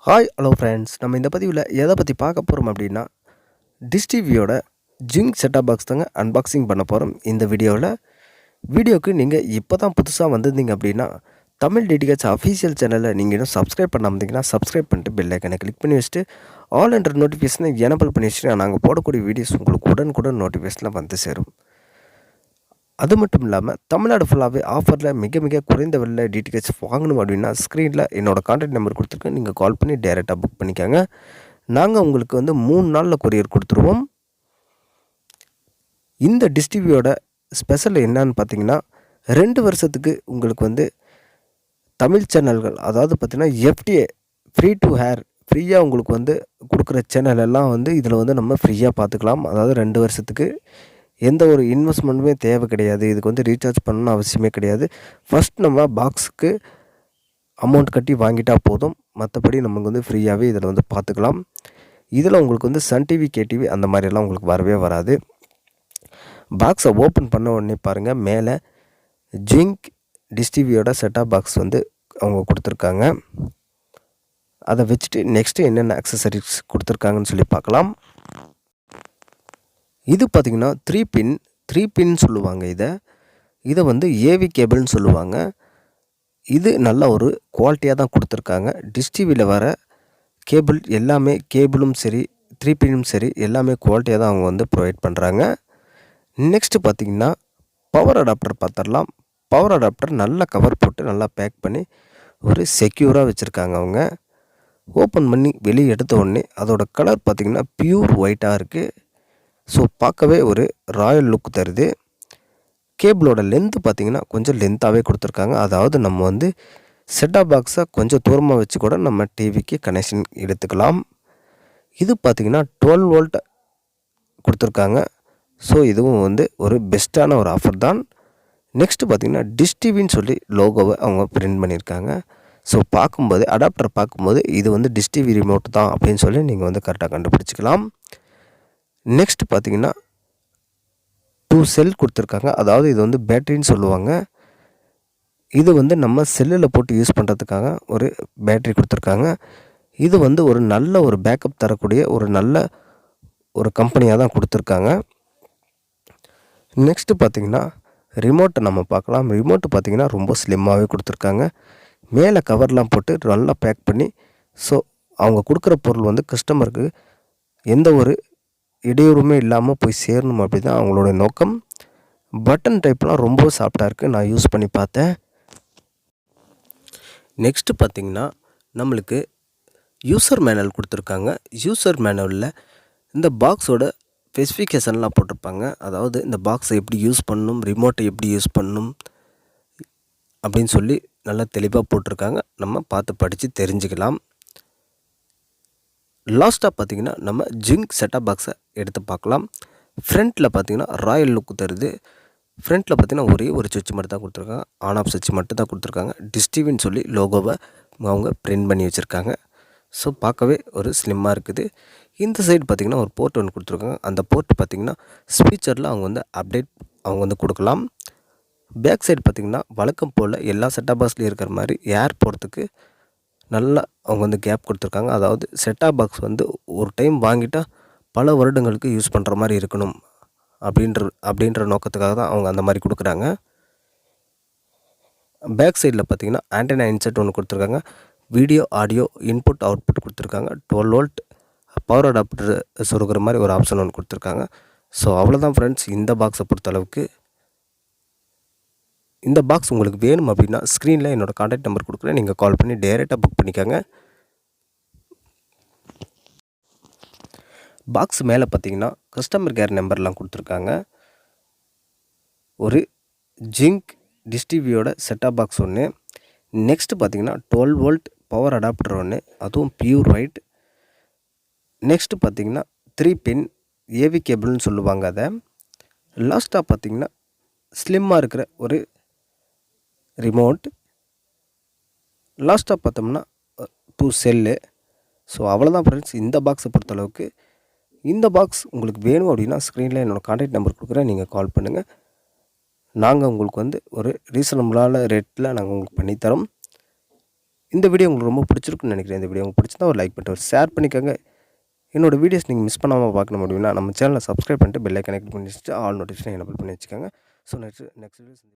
Hi hello friends, நம்ம இந்த பதிவில் எதை பற்றி பார்க்க போகிறோம் அப்படின்னா, டிஷ் டிவியோட ஜிங்க் செட்டாப் பாக்ஸ் தாங்க அன்பாக்சிங் பண்ண போகிறோம் இந்த வீடியோவில். வீடியோவுக்கு நீங்கள் இப்போ தான் புதுசாக வந்திருந்தீங்க அப்படின்னா, தமிழ் டிடிஹெச் அஃபீஷியல் சேனலை நீங்கள் இன்னும் சப்ஸ்கிரைப் பண்ணாமல் இருந்தீங்கன்னா சப்ஸ்கிரைப் பண்ணிட்டு பெல் ஐக்கனை கிளிக் பண்ணி வச்சுட்டு ஆல் என்ற நோட்டிஃபிகேஷனை எனபிள் பண்ணி வச்சுட்டு நாங்கள் போடக்கூடிய வீடியோஸ் உங்களுக்கு உடனுக்குடன் நோட்டிஃபிகேஷனில் வந்து சேரும். அது மட்டும் இல்லாமல் தமிழ்நாடு ஃபுல்லாகவே ஆஃபரில் மிக மிக குறைந்த விலையில் டிடிஹெச் வாங்கணும் அப்படின்னா ஸ்க்ரீனில் என்னோடய கான்டாக்ட் நம்பர் கொடுத்துருக்கேன். நீங்கள் கால் பண்ணி டைரெக்டாக புக் பண்ணிக்கோங்க. நாங்கள் உங்களுக்கு 3 நாளில் கொரியர் கொடுத்துருவோம். இந்த டிஷ் டிவியோட ஸ்பெஷல் என்னன்னு பார்த்தீங்கன்னா, 2 வருஷத்துக்கு உங்களுக்கு தமிழ் சேனல்கள், அதாவது பார்த்திங்கன்னா எஃப்டிஏ ஃப்ரீ டு ஹேர் ஃப்ரீயாக உங்களுக்கு கொடுக்குற சேனல் எல்லாம் இதில் நம்ம ஃப்ரீயாக பார்த்துக்கலாம். அதாவது 2 வருஷத்துக்கு எந்த ஒரு இன்வெஸ்ட்மெண்ட்டுமே தேவை கிடையாது. இதுக்கு ரீசார்ஜ் பண்ணணும்னு அவசியமே கிடையாது. ஃபஸ்ட் நம்ம பாக்ஸுக்கு அமௌண்ட் கட்டி வாங்கிட்டால் போதும். மற்றபடி நமக்கு ஃப்ரீயாகவே இதில் பார்த்துக்கலாம். இதில் உங்களுக்கு சன் டிவி, கேடிவி அந்த மாதிரியெல்லாம் உங்களுக்கு வரவே வராது. பாக்ஸை ஓப்பன் பண்ண உடனே பாருங்கள், மேலே ஜிங்க் டிஷ் டிவியோட செட்டாப் பாக்ஸ் அவங்க கொடுத்துருக்காங்க. அதை வச்சுட்டு நெக்ஸ்ட்டு என்னென்ன அக்சசரிஸ் கொடுத்துருக்காங்கன்னு சொல்லி பார்க்கலாம். இது பார்த்திங்கன்னா 3 பின் சொல்லுவாங்க. இதை ஏவி கேபிள்னு சொல்லுவாங்க. இது நல்ல ஒரு குவாலிட்டியாக தான் கொடுத்துருக்காங்க. டிஷ் டிவியில் வர கேபிள் எல்லாமே, கேபிளும் சரி 3 பின்னும் சரி எல்லாமே குவாலிட்டியாக தான் அவங்க ப்ரொவைட் பண்ணுறாங்க. நெக்ஸ்ட்டு பார்த்திங்கன்னா பவர் அடாப்டர் பார்த்துடலாம். பவர் அடாப்டர் நல்லா கவர் போட்டு நல்லா பேக் பண்ணி ஒரு செக்யூராக வச்சுருக்காங்க. அவங்க ஓப்பன் பண்ணி வெளியே எடுத்த உடனே அதோட கலர் பார்த்திங்கன்னா பியூர் ஒயிட்டாக இருக்குது. ஸோ பார்க்கவே ஒரு ராயல் லுக் தருது. கேபிளோட லென்த்து பார்த்திங்கன்னா கொஞ்சம் லென்த்தாகவே கொடுத்துருக்காங்க. அதாவது நம்ம செட்டாப் பாக்ஸை கொஞ்சம் தூரமாக வச்சு கூட நம்ம டிவிக்கு கனெக்ஷன் எடுத்துக்கலாம். இது பார்த்திங்கன்னா 12 வோல்ட் கொடுத்துருக்காங்க. ஸோ இதுவும் ஒரு பெஸ்ட்டான ஒரு ஆஃபர் தான். நெக்ஸ்ட்டு பார்த்திங்கன்னா டிஷ் டிவின்னு சொல்லி லோகோவை அவங்க பிரிண்ட் பண்ணியிருக்காங்க. ஸோ பார்க்கும்போது அடாப்டர் பார்க்கும்போது இது டிஷ் டிவி ரிமோட் தான் அப்படின்னு சொல்லி நீங்கள் கரெக்டாக கண்டுபிடிச்சிக்கலாம். நெக்ஸ்ட் பார்த்திங்கன்னா 2 செல் கொடுத்துருக்காங்க. அதாவது இது பேட்டரின்னு சொல்லுவாங்க. இது நம்ம செல்லில் போட்டு யூஸ் பண்ணுறதுக்காக ஒரு பேட்டரி கொடுத்துருக்காங்க. இது ஒரு நல்ல ஒரு பேக்கப் தரக்கூடிய ஒரு நல்ல ஒரு கம்பெனியாக தான் கொடுத்துருக்காங்க. நெக்ஸ்ட்டு பார்த்திங்கன்னா ரிமோட்டை நம்ம பார்க்கலாம். ரிமோட்டு பார்த்திங்கன்னா ரொம்ப ஸ்லிம்மாகவே கொடுத்துருக்காங்க. மேலே கவர்லாம் போட்டு நல்லா பேக் பண்ணி, ஸோ அவங்க கொடுக்குற பொருள் கஸ்டமருக்கு எந்த ஒரு இடையூறுமே இல்லாமல் போய் சேரணும் அப்படி தான் அவங்களோட நோக்கம். பட்டன் டைப்லாம் ரொம்ப சாஃப்டாக இருக்குது. நான் யூஸ் பண்ணி பார்த்தேன். நெக்ஸ்ட்டு பார்த்திங்கன்னா நம்மளுக்கு யூசர் மேனுவல் கொடுத்துருக்காங்க. யூசர் மேனுவலில் இந்த பாக்ஸோட ஸ்பெசிஃபிகேஷன்லாம் போட்டிருப்பாங்க. அதாவது இந்த பாக்ஸை எப்படி யூஸ் பண்ணணும், ரிமோட்டை எப்படி யூஸ் பண்ணணும் அப்படின்னு சொல்லி நல்லா தெளிவாக போட்டிருக்காங்க. நம்ம பார்த்து படித்து தெரிஞ்சுக்கலாம். லாஸ்ட்டாக பார்த்திங்கன்னா நம்ம ஜிங்க் செட்டாப் பாக்ஸை எடுத்து பார்க்கலாம். ஃப்ரண்ட்டில் பார்த்திங்கன்னா ராயல் லுக் தருது. ஃப்ரண்ட்டில் பார்த்திங்கன்னா ஒரே ஒரு சுவிட்ச் மட்டும் தான் கொடுத்துருக்காங்க. ஆன் ஆஃப் சுவிட்ச் மட்டும் தான் கொடுத்துருக்காங்க. டிஷ் டிவின்னு சொல்லி லோகோவை அவங்க பிரிண்ட் பண்ணி வச்சுருக்காங்க. ஸோ பார்க்கவே ஒரு ஸ்லிம்மாக இருக்குது. இந்த சைடு பார்த்திங்கன்னா ஒரு போர்ட் ஒன்று கொடுத்துருக்காங்க. அந்த போர்ட் பார்த்திங்கன்னா ஸ்பீச்சரில் அவங்க அப்டேட் அவங்க கொடுக்கலாம். பேக் சைடு பார்த்திங்கன்னா வழக்கம் போல் எல்லா செட்டாப் பாக்ஸ்லேயும் இருக்கிற மாதிரி ஏர் போகிறதுக்கு நல்லா அவங்க கேப் கொடுத்துருக்காங்க. அதாவது செட்டாப் பாக்ஸ் ஒரு டைம் வாங்கிட்டால் பல வருடங்களுக்கு யூஸ் பண்ணுற மாதிரி இருக்கணும் அப்படின்ற நோக்கத்துக்காக தான் அவங்க அந்த மாதிரி கொடுக்குறாங்க. பேக் சைடில் பார்த்திங்கன்னா ஆண்டனா இன்செட் ஒன்று கொடுத்துருக்காங்க. வீடியோ ஆடியோ இன்புட் அவுட்புட் கொடுத்துருக்காங்க. 12 வோல்ட் பவர் அடாப்டர் சொருகிற மாதிரி ஒரு ஆப்ஷன் ஒன்று கொடுத்துருக்காங்க. ஸோ அவ்வளோதான் ஃப்ரெண்ட்ஸ். இந்த பாக்ஸை பொறுத்தளவுக்கு இந்த பாக்ஸ் உங்களுக்கு வேணும் அப்படின்னா ஸ்க்ரீனில் என்னோடய கான்டாக்ட் நம்பர் கொடுக்குறேன். நீங்கள் கால் பண்ணி டைரெக்டாக புக் பண்ணிக்கோங்க. பாக்ஸ் மேலே பார்த்தீங்கன்னா கஸ்டமர் கேர் நம்பர்லாம் கொடுத்துருக்காங்க. ஒரு ஜிங்க் டிஷ் டிவியோட செட்டாப் பாக்ஸ் ஒன்று. நெக்ஸ்ட்டு பார்த்திங்கன்னா 12 வோல்ட் பவர் அடாப்டர் ஒன்று, அதுவும் பியூர் ஒயிட். நெக்ஸ்ட்டு பார்த்திங்கன்னா 3 பின் ஏவி கேபிள்னு சொல்லுவாங்க அதை. லாஸ்ட்டாக பார்த்திங்கன்னா ஸ்லிம்மாக இருக்கிற ஒரு ரிமோட். லாஸ்ட்டாக பார்த்தோம்னா 2 செல்லு. ஸோ அவ்வளோதான் ஃப்ரெண்ட்ஸ் இந்த பாக்ஸை பொறுத்தளவுக்கு. இந்த பாக்ஸ் உங்களுக்கு வேணும் அப்படின்னா ஸ்க்ரீனில் என்னோடய கான்டாக்ட் நம்பர் கொடுக்குறேன். நீங்கள் கால் பண்ணுங்கள். நாங்கள் உங்களுக்கு ஒரு ரீசனபிளான ரேட்டில் நாங்கள் உங்களுக்கு பண்ணித்தரோம். இந்த வீடியோ உங்களுக்கு ரொம்ப பிடிச்சிருக்குன்னு நினைக்கிறேன். இந்த வீடியோ உங்களுக்கு பிடிச்சிருந்தா ஒரு லைக் பண்ணிட்டு ஒரு ஷேர் பண்ணிக்கோங்க. என்னோடய வீடியோஸ் நீங்கள் மிஸ் பண்ணாமல் பார்க்க முடியும்னா நம்ம சேனலை சப்ஸ்கிரைப் பண்ணிட்டு பெல் ஐக்கானை கிளிக் பண்ணி வச்சுட்டு ஆல் நோட்டிஃபிகேஷன் எனேபிள் பண்ணி வச்சுக்கோங்க. So next videos